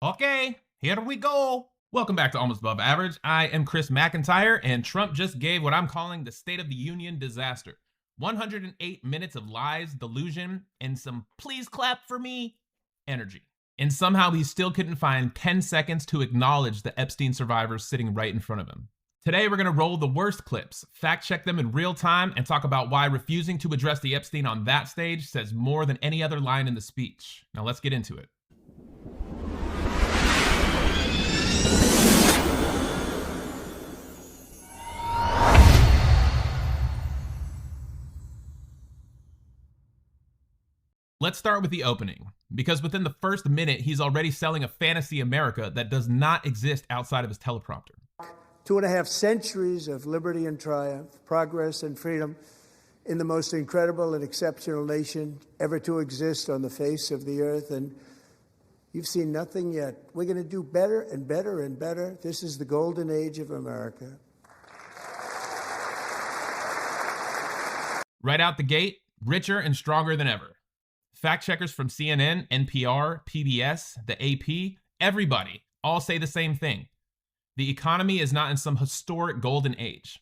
Okay, here we go. Welcome back to Almost Above Average. I am Chris McIntyre, and Trump just gave what I'm calling the State of the Union disaster. 108 minutes of lies, delusion, and some please clap for me energy. And somehow he still couldn't find 10 seconds to acknowledge the Epstein survivors sitting right in front of him. Today, we're going to roll the worst clips, fact check them in real time, and talk about why refusing to address the Epstein on that stage says more than any other line in the speech. Now let's get into it. Let's start with the opening, because within the first minute, he's already selling a fantasy America that does not exist outside of his teleprompter. 2.5 centuries of liberty and triumph, progress and freedom in the most incredible and exceptional nation ever to exist on the face of the earth. And you've seen nothing yet. We're going to do better and better and better. This is the golden age of America. Right out the gate, richer and stronger than ever. Fact checkers from CNN, NPR, PBS, the AP, everybody all say the same thing. The economy is not in some historic golden age.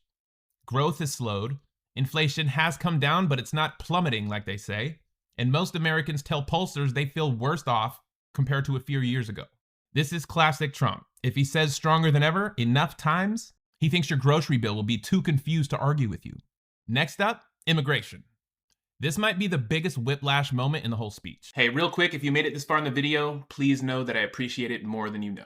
Growth has slowed. Inflation has come down, but it's not plummeting like they say. And most Americans tell pollsters they feel worse off compared to a few years ago. This is classic Trump. If he says stronger than ever enough times, he thinks your grocery bill will be too confused to argue with you. Next up, immigration. This might be the biggest whiplash moment in the whole speech. Hey, real quick, if you made it this far in the video, please know that I appreciate it more than you know.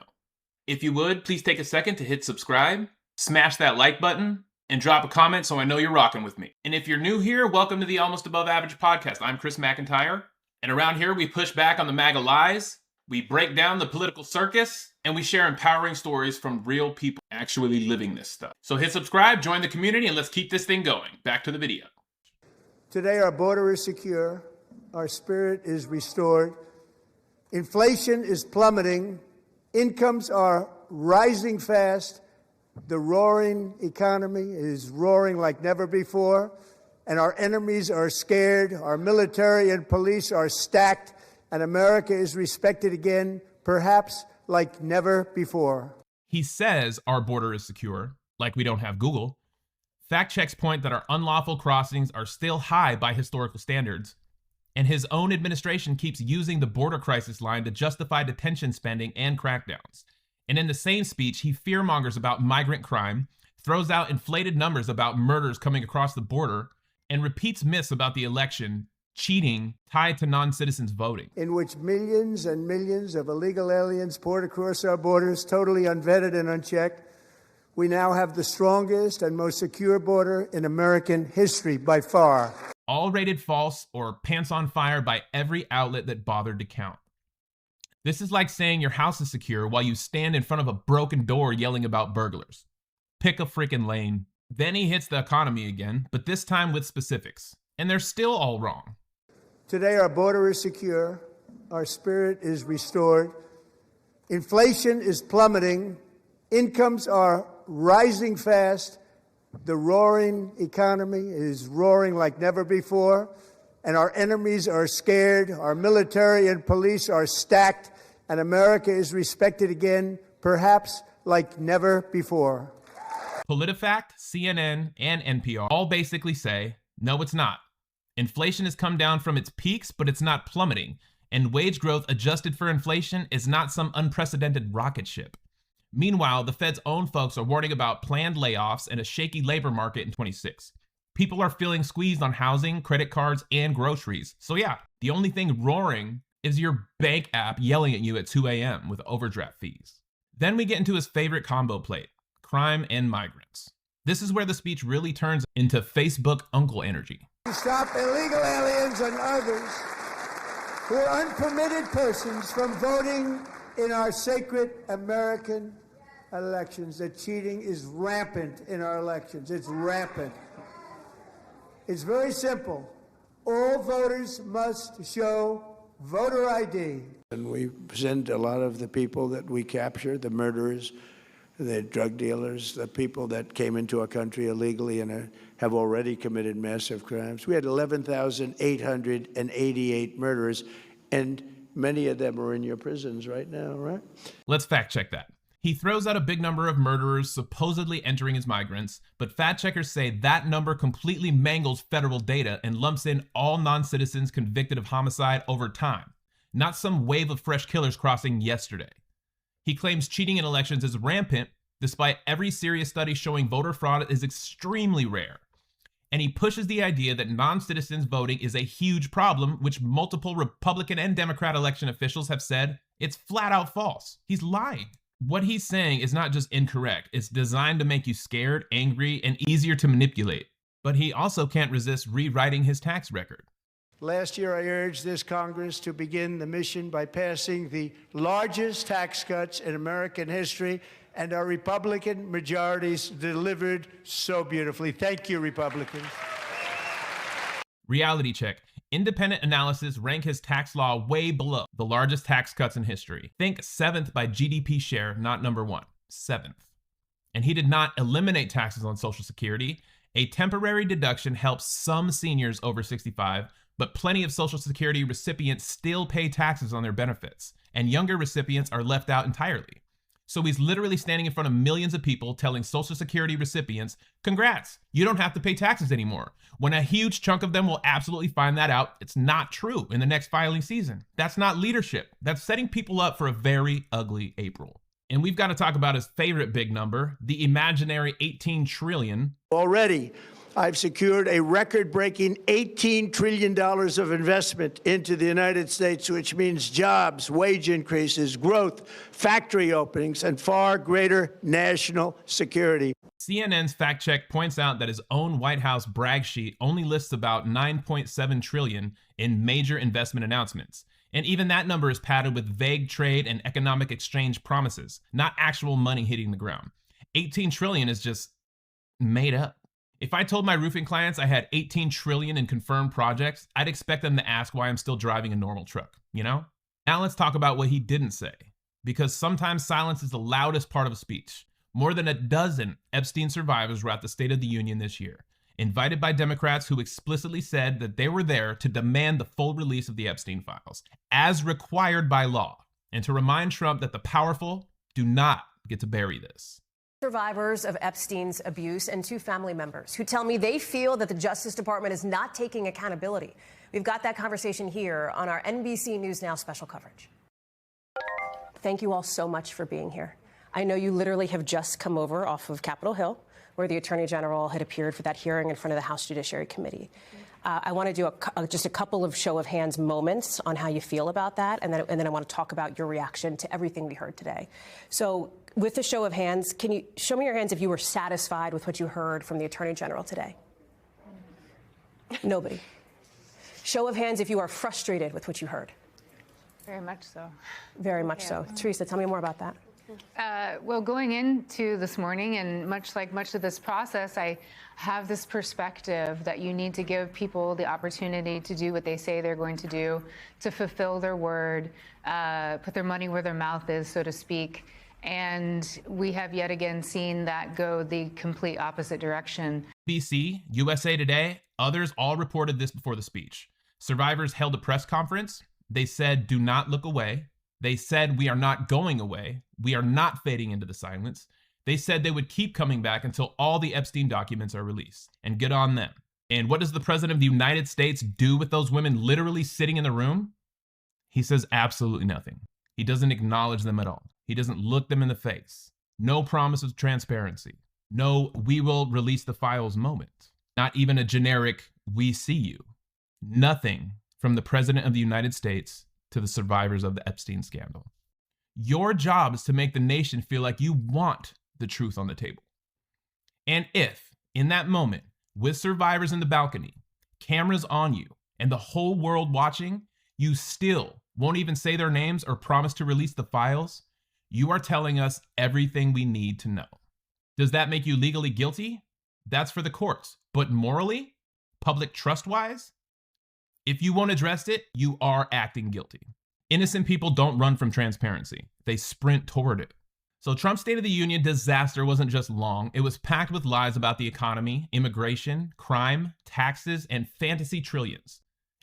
If you would, please take a second to hit subscribe, smash that like button, and drop a comment so I know you're rocking with me. And if you're new here, welcome to the Almost Above Average podcast. I'm Chris McIntyre, and around here we push back on the MAGA lies, we break down the political circus, and we share empowering stories from real people actually living this stuff. So hit subscribe, join the community, and let's keep this thing going. Back to the video. Today, our border is secure. Our spirit is restored. Inflation is plummeting. Incomes are rising fast. The roaring economy is roaring like never before. And our enemies are scared. Our military and police are stacked. And America is respected again, perhaps like never before. He says our border is secure, like we don't have Google. Fact checks point that our unlawful crossings are still high by historical standards, and his own administration keeps using the border crisis line to justify detention spending and crackdowns. And in the same speech, he fearmongers about migrant crime, throws out inflated numbers about murders coming across the border, and repeats myths about the election, cheating tied to non-citizens voting. In which millions and millions of illegal aliens poured across our borders, totally unvetted and unchecked. We now have the strongest and most secure border in American history by far. All rated false or pants on fire by every outlet that bothered to count. This is like saying your house is secure while you stand in front of a broken door yelling about burglars. Pick a freaking lane. Then he hits the economy again, but this time with specifics. And they're still all wrong. Today, our border is secure. Our spirit is restored. Inflation is plummeting. Incomes are rising fast. The roaring economy is roaring like never before. And our enemies are scared. Our military and police are stacked. And America is respected again, perhaps like never before. PolitiFact, CNN, and NPR all basically say, no, it's not. Inflation has come down from its peaks, but it's not plummeting. And wage growth adjusted for inflation is not some unprecedented rocket ship. Meanwhile, the Fed's own folks are warning about planned layoffs and a shaky labor market in 26. People are feeling squeezed on housing, credit cards, and groceries. So yeah, the only thing roaring is your bank app yelling at you at 2 a.m. with overdraft fees. Then we get into his favorite combo plate, crime and migrants. This is where the speech really turns into Facebook uncle energy. Stop illegal aliens and others who are unpermitted persons from voting in our sacred American elections. That cheating is rampant in our elections. It's rampant. It's very simple. All voters must show voter ID. And we present a lot of the people that we capture, the murderers, the drug dealers, the people that came into our country illegally and have already committed massive crimes. We had 11,888 murderers, and Many of them are in your prisons right now, right? Let's fact check that. He throws out a big number of murderers supposedly entering as migrants, but fact checkers say that number completely mangles federal data and lumps in all non-citizens convicted of homicide over time, not some wave of fresh killers crossing yesterday. He claims cheating in elections is rampant, despite every serious study showing voter fraud is extremely rare. And he pushes the idea that non-citizens voting is a huge problem, which multiple Republican and Democrat election officials have said it's flat out false. He's lying. What he's saying is not just incorrect, it's designed to make you scared, angry, and easier to manipulate. But he also can't resist rewriting his tax record. Last year, I urged this Congress to begin the mission by passing the largest tax cuts in American history, and our Republican majorities delivered so beautifully. Thank you, Republicans. Reality check. Independent analysis rank his tax law way below the largest tax cuts in history. Think 7th by GDP share, not number 1. 7th. And he did not eliminate taxes on Social Security. A temporary deduction helps some seniors over 65, but plenty of Social Security recipients still pay taxes on their benefits, and younger recipients are left out entirely. So he's literally standing in front of millions of people telling Social Security recipients, congrats, you don't have to pay taxes anymore, when a huge chunk of them will absolutely find that out it's not true in the next filing season. That's not leadership. That's setting people up for a very ugly April. And we've got to talk about his favorite big number, the imaginary 18 trillion. Already, I've secured a record-breaking $18 trillion of investment into the United States, which means jobs, wage increases, growth, factory openings, and far greater national security. CNN's fact check points out that his own White House brag sheet only lists about 9.7 trillion in major investment announcements. And even that number is padded with vague trade and economic exchange promises, not actual money hitting the ground. 18 trillion is just made up. If I told my roofing clients I had 18 trillion in confirmed projects, I'd expect them to ask why I'm still driving a normal truck, you know? Now let's talk about what he didn't say, because sometimes silence is the loudest part of a speech. More than a dozen Epstein survivors were at the State of the Union this year, invited by Democrats who explicitly said that they were there to demand the full release of the Epstein files, as required by law, and to remind Trump that the powerful do not get to bury this. Survivors of Epstein's abuse and 2 family members who tell me they feel that the Justice Department is not taking accountability. We've got that conversation here on our NBC News Now special coverage. Thank you all so much for being here. I know you literally have just come over off of Capitol Hill, where the Attorney General had appeared for that hearing in front of the House Judiciary Committee. I want to do just a couple of show of hands moments on how you feel about that, and then I want to talk about your reaction to everything we heard today. So with the show of hands, can you show me your hands if you were satisfied with what you heard from the Attorney General today? Nobody. Show of hands if you are frustrated with what you heard. Very much so. Very much so. Teresa, tell me more about that. Well, going into this morning, and much of this process, I have this perspective that you need to give people the opportunity to do what they say they're going to do, to fulfill their word, put their money where their mouth is, so to speak. And we have yet again seen that go the complete opposite direction. BC, USA Today, others all reported this before the speech. Survivors held a press conference. They said, do not look away. They said, we are not going away. We are not fading into the silence. They said they would keep coming back until all the Epstein documents are released. And good on them. And what does the President of the United States do with those women literally sitting in the room? He says absolutely nothing. He doesn't acknowledge them at all. He doesn't look them in the face. No promise of transparency. No, we will release the files moment. Not even a generic, we see you. Nothing from the President of the United States to the survivors of the Epstein scandal. Your job is to make the nation feel like you want the truth on the table. And if, in that moment, with survivors in the balcony, cameras on you, and the whole world watching, you still won't even say their names or promise to release the files, you are telling us everything we need to know. Does that make you legally guilty? That's for the courts. But morally, public trust-wise, if you won't address it, you are acting guilty. Innocent people don't run from transparency. They sprint toward it. So Trump's State of the Union disaster wasn't just long. It was packed with lies about the economy, immigration, crime, taxes, and fantasy trillions.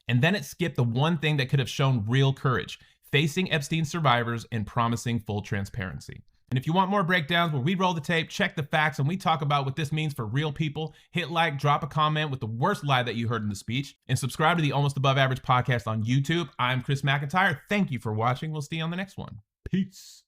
And then it skipped the one thing that could have shown real courage, facing Epstein survivors and promising full transparency. And if you want more breakdowns where we roll the tape, check the facts, and we talk about what this means for real people, hit like, drop a comment with the worst lie that you heard in the speech, and subscribe to the Almost Above Average podcast on YouTube. I'm Chris McIntyre. Thank you for watching. We'll see you on the next one. Peace.